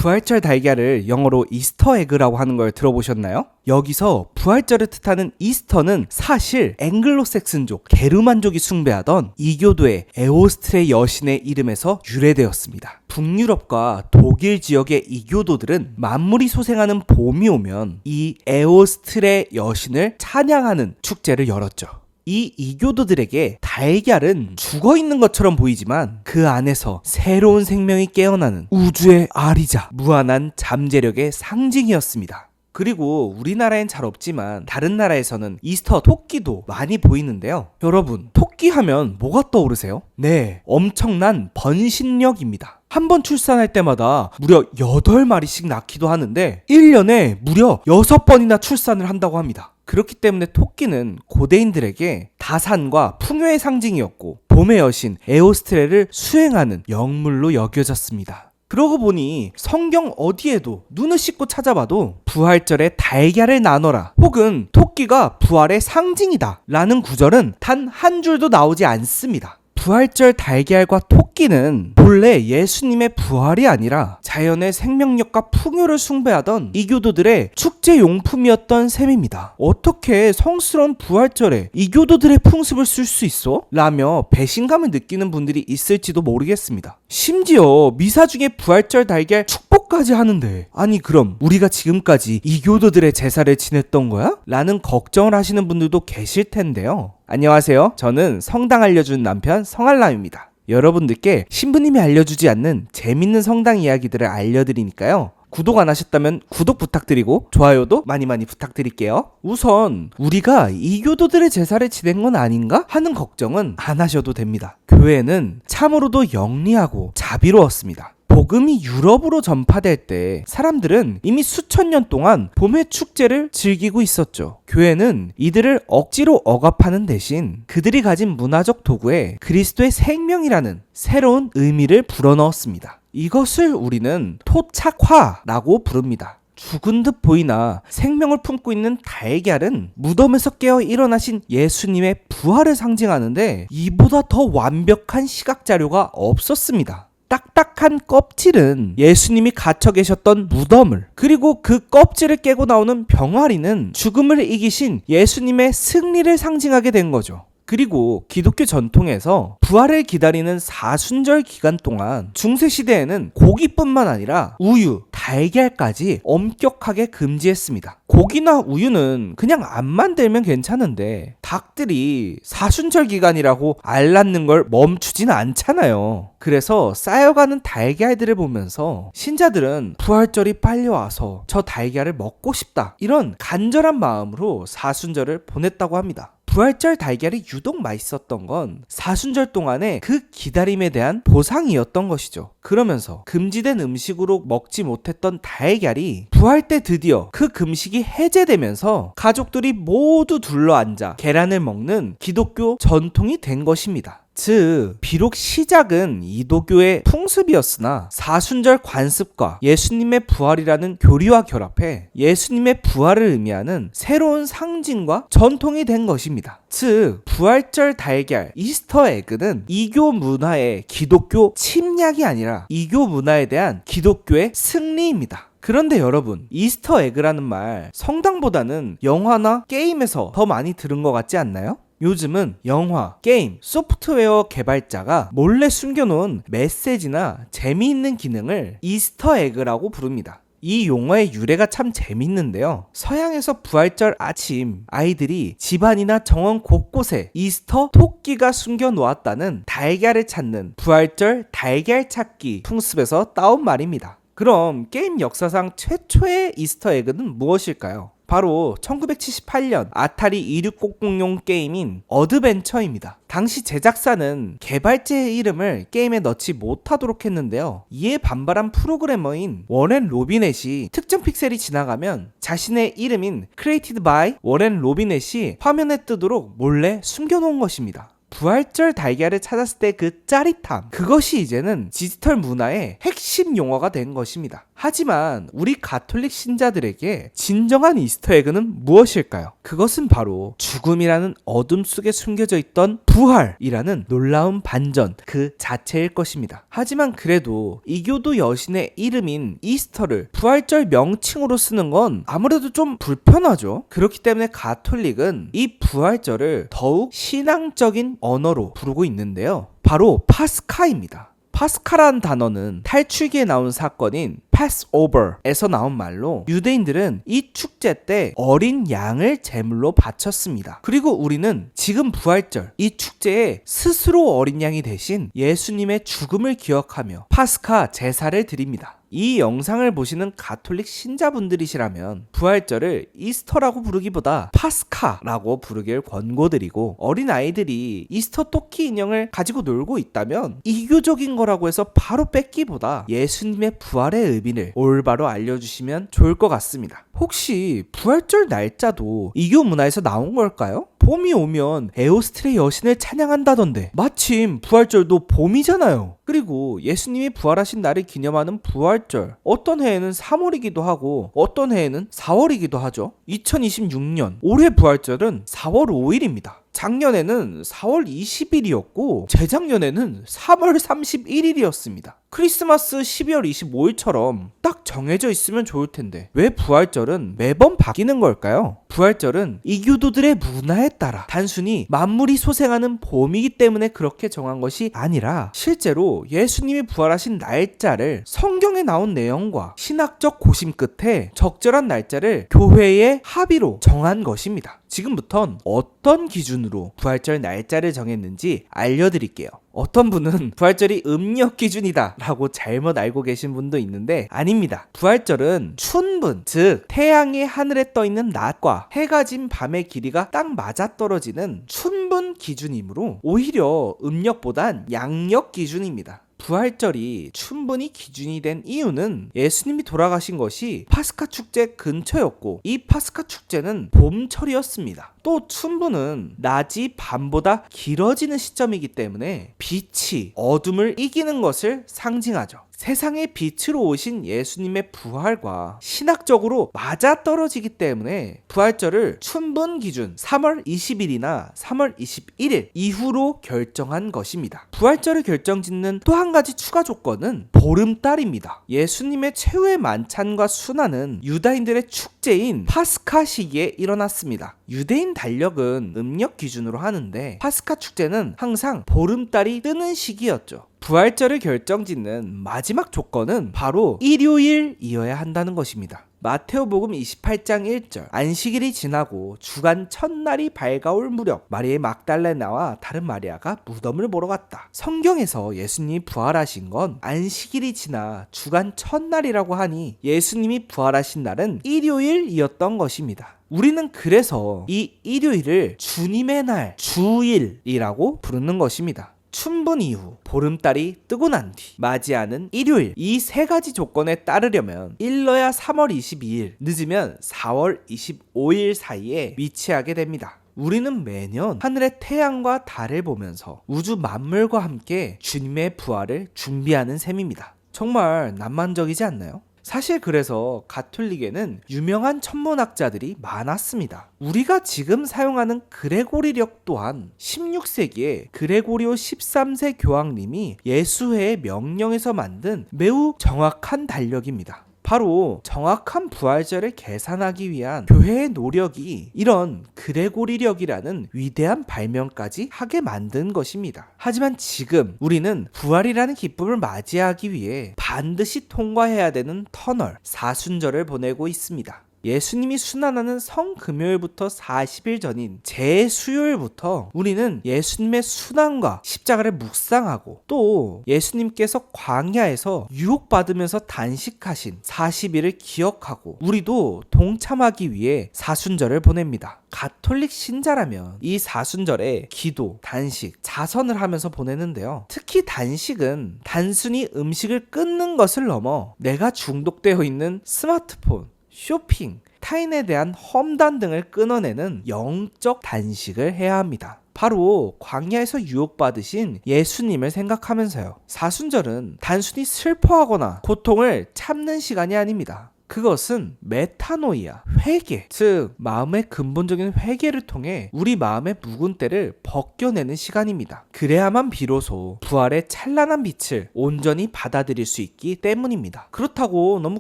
부활절 달걀을 영어로 이스터 에그라고 하는 걸 들어보셨나요? 여기서 부활절을 뜻하는 이스터는 사실 앵글로색슨족, 게르만족이 숭배하던 이교도의 에오스트레 여신의 이름에서 유래되었습니다. 북유럽과 독일 지역의 이교도들은 만물이 소생하는 봄이 오면 이 에오스트레 여신을 찬양하는 축제를 열었죠. 이 이교도들에게 달걀은 죽어있는 것처럼 보이지만 그 안에서 새로운 생명이 깨어나는 우주의 알이자 무한한 잠재력의 상징이었습니다. 그리고 우리나라엔 잘 없지만 다른 나라에서는 이스터 토끼도 많이 보이는데요. 여러분, 토끼 하면 뭐가 떠오르세요? 네, 엄청난 번식력입니다. 한 번 출산할 때마다 무려 8마리씩 낳기도 하는데 1년에 무려 6번이나 출산을 한다고 합니다. 그렇기 때문에 토끼는 고대인들에게 다산과 풍요의 상징이었고 봄의 여신 에오스트레를 수행하는 영물로 여겨졌습니다. 그러고 보니 성경 어디에도 눈을 씻고 찾아봐도 부활절에 달걀을 나눠라 혹은 토끼가 부활의 상징이다 라는 구절은 단 한 줄도 나오지 않습니다. 부활절 달걀과 토끼는 본래 예수님의 부활이 아니라 자연의 생명력과 풍요를 숭배하던 이교도들의 축제 용품이었던 셈입니다. 어떻게 성스러운 부활절에 이교도들의 풍습을 쓸 수 있어? 라며 배신감을 느끼는 분들이 있을지도 모르겠습니다. 심지어 미사 중에 부활절 달걀 축복까지 하는데 아니 그럼 우리가 지금까지 이교도들의 제사를 지냈던 거야? 라는 걱정을 하시는 분들도 계실 텐데요. 안녕하세요. 저는 성당 알려준 남편 성알람입니다. 여러분들께 신부님이 알려주지 않는 재밌는 성당 이야기들을 알려드리니까요. 구독 안 하셨다면 구독 부탁드리고 좋아요도 많이 부탁드릴게요. 우선 우리가 이교도들의 제사를 지낸 건 아닌가 하는 걱정은 안 하셔도 됩니다. 교회는 참으로도 영리하고 자비로웠습니다. 복음이 유럽으로 전파될 때 사람들은 이미 수천 년 동안 봄의 축제를 즐기고 있었죠. 교회는 이들을 억지로 억압하는 대신 그들이 가진 문화적 도구에 그리스도의 생명이라는 새로운 의미를 불어넣었습니다. 이것을 우리는 토착화라고 부릅니다. 죽은 듯 보이나 생명을 품고 있는 달걀은 무덤에서 깨어 일어나신 예수님의 부활을 상징하는데 이보다 더 완벽한 시각 자료가 없었습니다. 딱딱한 껍질은 예수님이 갇혀 계셨던 무덤을, 그리고 그 껍질을 깨고 나오는 병아리는 죽음을 이기신 예수님의 승리를 상징하게 된 거죠. 그리고 기독교 전통에서 부활을 기다리는 사순절 기간 동안 중세시대에는 고기뿐만 아니라 우유, 달걀까지 엄격하게 금지했습니다. 고기나 우유는 그냥 안 만들면 괜찮은데 닭들이 사순절 기간이라고 알 낳는 걸 멈추진 않잖아요. 그래서 쌓여가는 달걀들을 보면서 신자들은 부활절이 빨리 와서 저 달걀을 먹고 싶다 이런 간절한 마음으로 사순절을 보냈다고 합니다. 부활절 달걀이 유독 맛있었던 건 사순절 동안의 그 기다림에 대한 보상이었던 것이죠. 그러면서 금지된 음식으로 먹지 못했던 달걀이 부활 때 드디어 그 금식이 해제되면서 가족들이 모두 둘러앉아 계란을 먹는 기독교 전통이 된 것입니다. 즉 비록 시작은 이도교의 풍습이었으나 사순절 관습과 예수님의 부활이라는 교리와 결합해 예수님의 부활을 의미하는 새로운 상징과 전통이 된 것입니다. 즉 부활절 달걀 이스터 에그는 이교 문화의 기독교 침략이 아니라 이교 문화에 대한 기독교의 승리입니다. 그런데 여러분, 이스터 에그라는 말 성당보다는 영화나 게임에서 더 많이 들은 것 같지 않나요? 요즘은 영화, 게임, 소프트웨어 개발자가 몰래 숨겨놓은 메시지나 재미있는 기능을 이스터 에그라고 부릅니다. 이 용어의 유래가 참 재밌는데요. 서양에서 부활절 아침 아이들이 집안이나 정원 곳곳에 이스터 토끼가 숨겨 놓았다는 달걀을 찾는 부활절 달걀 찾기 풍습에서 따온 말입니다. 그럼 게임 역사상 최초의 이스터 에그는 무엇일까요? 바로 1978년 아타리 2600용 게임인 어드벤처입니다. 당시 제작사는 개발자의 이름을 게임에 넣지 못하도록 했는데요. 이에 반발한 프로그래머인 워렌 로비넷이 특정 픽셀이 지나가면 자신의 이름인 Created by 워렌 로비넷이 화면에 뜨도록 몰래 숨겨놓은 것입니다. 부활절 달걀을 찾았을 때 그 짜릿함, 그것이 이제는 디지털 문화의 핵심 용어가 된 것입니다. 하지만 우리 가톨릭 신자들에게 진정한 이스터 에그는 무엇일까요? 그것은 바로 죽음이라는 어둠 속에 숨겨져 있던 부활이라는 놀라운 반전 그 자체일 것입니다. 하지만 그래도 이교도 여신의 이름인 이스터를 부활절 명칭으로 쓰는 건 아무래도 좀 불편하죠. 그렇기 때문에 가톨릭은 이 부활절을 더욱 신앙적인 언어로 부르고 있는데요. 바로 파스카입니다. 파스카라는 단어는 탈출기에 나온 사건인 Passover에서 나온 말로 유대인들은 이 축제 때 어린 양을 제물로 바쳤습니다. 그리고 우리는 지금 부활절 이 축제에 스스로 어린 양이 대신 예수님의 죽음을 기억하며 파스카 제사를 드립니다. 이 영상을 보시는 가톨릭 신자분들이시라면 부활절을 이스터라고 부르기보다 파스카라고 부르길 권고드리고, 어린아이들이 이스터 토끼 인형을 가지고 놀고 있다면 이교적인 거라고 해서 바로 뺏기보다 예수님의 부활의 의미를 올바로 알려주시면 좋을 것 같습니다. 혹시 부활절 날짜도 이교 문화에서 나온 걸까요? 봄이 오면 에오스트레 여신을 찬양한다던데 마침 부활절도 봄이잖아요. 그리고 예수님이 부활하신 날을 기념하는 부활절, 어떤 해에는 3월이기도 하고 어떤 해에는 4월이기도 하죠. 2026년 올해 부활절은 4월 5일입니다. 작년에는 4월 20일이었고 재작년에는 3월 31일이었습니다. 크리스마스 12월 25일처럼 딱 정해져 있으면 좋을 텐데 왜 부활절은 매번 바뀌는 걸까요? 부활절은 이교도들의 문화에 따라 단순히 만물이 소생하는 봄이기 때문에 그렇게 정한 것이 아니라 실제로 예수님이 부활하신 날짜를 성경에 나온 내용과 신학적 고심 끝에 적절한 날짜를 교회의 합의로 정한 것입니다. 지금부턴 어떤 기준으로 부활절 날짜를 정했는지 알려드릴게요. 어떤 분은 부활절이 음력 기준이다 라고 잘못 알고 계신 분도 있는데 아닙니다. 부활절은 춘분, 즉 태양이 하늘에 떠있는 낮과 해가 진 밤의 길이가 딱 맞아떨어지는 춘분 기준이므로 오히려 음력보단 양력 기준입니다. 부활절이 춘분이 기준이 된 이유는 예수님이 돌아가신 것이 파스카 축제 근처였고 이 파스카 축제는 봄철이었습니다. 또 춘분은 낮이 밤보다 길어지는 시점이기 때문에 빛이 어둠을 이기는 것을 상징하죠. 세상의 빛으로 오신 예수님의 부활과 신학적으로 맞아떨어지기 때문에 부활절을 춘분 기준 3월 20일이나 3월 21일 이후로 결정한 것입니다. 부활절을 결정짓는 또 한 가지 추가 조건은 보름달입니다. 예수님의 최후의 만찬과 순환은 유다인들의 축제인 파스카 시기에 일어났습니다. 유대인 달력은 음력 기준으로 하는데 파스카 축제는 항상 보름달이 뜨는 시기였죠. 부활절을 결정짓는 마지막 조건은 바로 일요일이어야 한다는 것입니다. 마테오복음 28장 1절 안식일이 지나고 주간 첫날이 밝아올 무렵 마리아 막달레나와 다른 마리아가 무덤을 보러 갔다. 성경에서 예수님이 부활하신 건 안식일이 지나 주간 첫날이라고 하니 예수님이 부활하신 날은 일요일이었던 것입니다. 우리는 그래서 이 일요일을 주님의 날, 주일이라고 부르는 것입니다. 춘분 이후 보름달이 뜨고 난 뒤 맞이하는 일요일, 이 세 가지 조건에 따르려면 일러야 3월 22일, 늦으면 4월 25일 사이에 위치하게 됩니다. 우리는 매년 하늘의 태양과 달을 보면서 우주 만물과 함께 주님의 부활을 준비하는 셈입니다. 정말 낭만적이지 않나요? 사실 그래서 가톨릭에는 유명한 천문학자들이 많았습니다. 우리가 지금 사용하는 그레고리력 또한 16세기에 그레고리오 13세 교황님이 예수회의 명령에서 만든 매우 정확한 달력입니다. 바로 정확한 부활절을 계산하기 위한 교회의 노력이 이런 그레고리력이라는 위대한 발명까지 하게 만든 것입니다. 하지만 지금 우리는 부활이라는 기쁨을 맞이하기 위해 반드시 통과해야 되는 터널, 사순절을 보내고 있습니다. 예수님이 순환하는 성금요일부터 40일 전인 제수요일부터 우리는 예수님의 순환과 십자가를 묵상하고 또 예수님께서 광야에서 유혹받으면서 단식하신 40일을 기억하고 우리도 동참하기 위해 사순절을 보냅니다. 가톨릭 신자라면 이 사순절에 기도, 단식, 자선을 하면서 보내는데요. 특히 단식은 단순히 음식을 끊는 것을 넘어 내가 중독되어 있는 스마트폰, 쇼핑, 타인에 대한 험담 등을 끊어내는 영적 단식을 해야 합니다. 바로 광야에서 유혹받으신 예수님을 생각하면서요. 사순절은 단순히 슬퍼하거나 고통을 참는 시간이 아닙니다. 그것은 메타노이아, 회개, 즉 마음의 근본적인 회개를 통해 우리 마음의 묵은 때를 벗겨내는 시간입니다. 그래야만 비로소 부활의 찬란한 빛을 온전히 받아들일 수 있기 때문입니다. 그렇다고 너무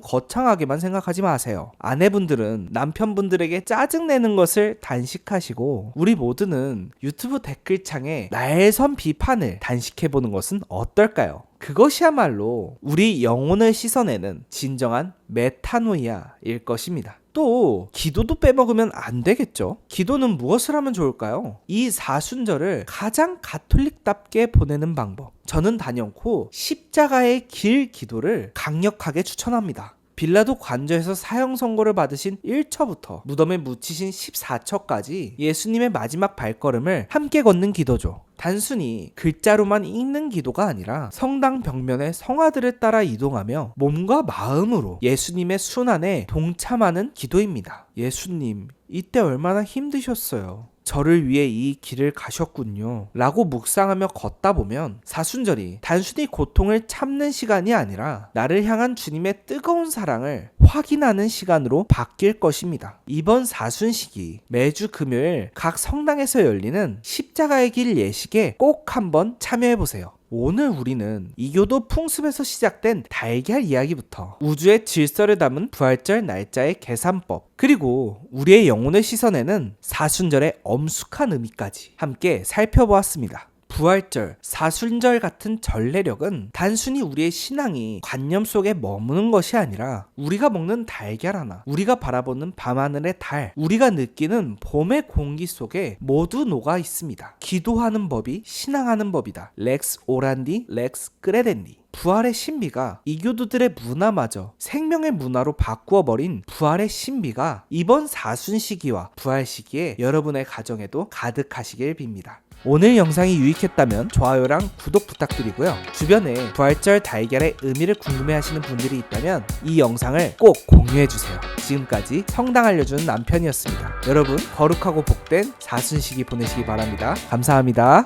거창하게만 생각하지 마세요. 아내분들은 남편분들에게 짜증내는 것을 단식하시고 우리 모두는 유튜브 댓글창에 날선 비판을 단식해보는 것은 어떨까요? 그것이야말로 우리 영혼을 씻어내는 진정한 메타노이아일 것입니다. 또 기도도 빼먹으면 안 되겠죠. 기도는 무엇을 하면 좋을까요? 이 사순절을 가장 가톨릭답게 보내는 방법, 저는 단연코 십자가의 길 기도를 강력하게 추천합니다. 빌라도 관저에서 사형 선고를 받으신 1처부터 무덤에 묻히신 14처까지 예수님의 마지막 발걸음을 함께 걷는 기도죠. 단순히 글자로만 읽는 기도가 아니라 성당 벽면에 성화들을 따라 이동하며 몸과 마음으로 예수님의 순환에 동참하는 기도입니다. 예수님, 이때 얼마나 힘드셨어요. 저를 위해 이 길을 가셨군요. 라고 묵상하며 걷다 보면 사순절이 단순히 고통을 참는 시간이 아니라 나를 향한 주님의 뜨거운 사랑을 확인하는 시간으로 바뀔 것입니다. 이번 사순식이 매주 금요일 각 성당에서 열리는 십자가의 길 예식에 꼭 한번 참여해보세요. 오늘 우리는 이교도 풍습에서 시작된 달걀 이야기부터 우주의 질서를 담은 부활절 날짜의 계산법, 그리고 우리의 영혼을 씻어내는 사순절의 엄숙한 의미까지 함께 살펴보았습니다. 부활절, 사순절 같은 전래력은 단순히 우리의 신앙이 관념 속에 머무는 것이 아니라 우리가 먹는 달걀 하나, 우리가 바라보는 밤하늘의 달, 우리가 느끼는 봄의 공기 속에 모두 녹아 있습니다. 기도하는 법이 신앙하는 법이다. 렉스 오란디, 렉스 끄레덴디. 부활의 신비가 이교도들의 문화마저 생명의 문화로 바꾸어버린 부활의 신비가 이번 사순 시기와 부활 시기에 여러분의 가정에도 가득하시길 빕니다. 오늘 영상이 유익했다면 좋아요랑 구독 부탁드리고요. 주변에 부활절 달걀의 의미를 궁금해하시는 분들이 있다면 이 영상을 꼭 공유해주세요. 지금까지 성당 알려주는 남편이었습니다. 여러분 거룩하고 복된 사순시기 보내시기 바랍니다. 감사합니다.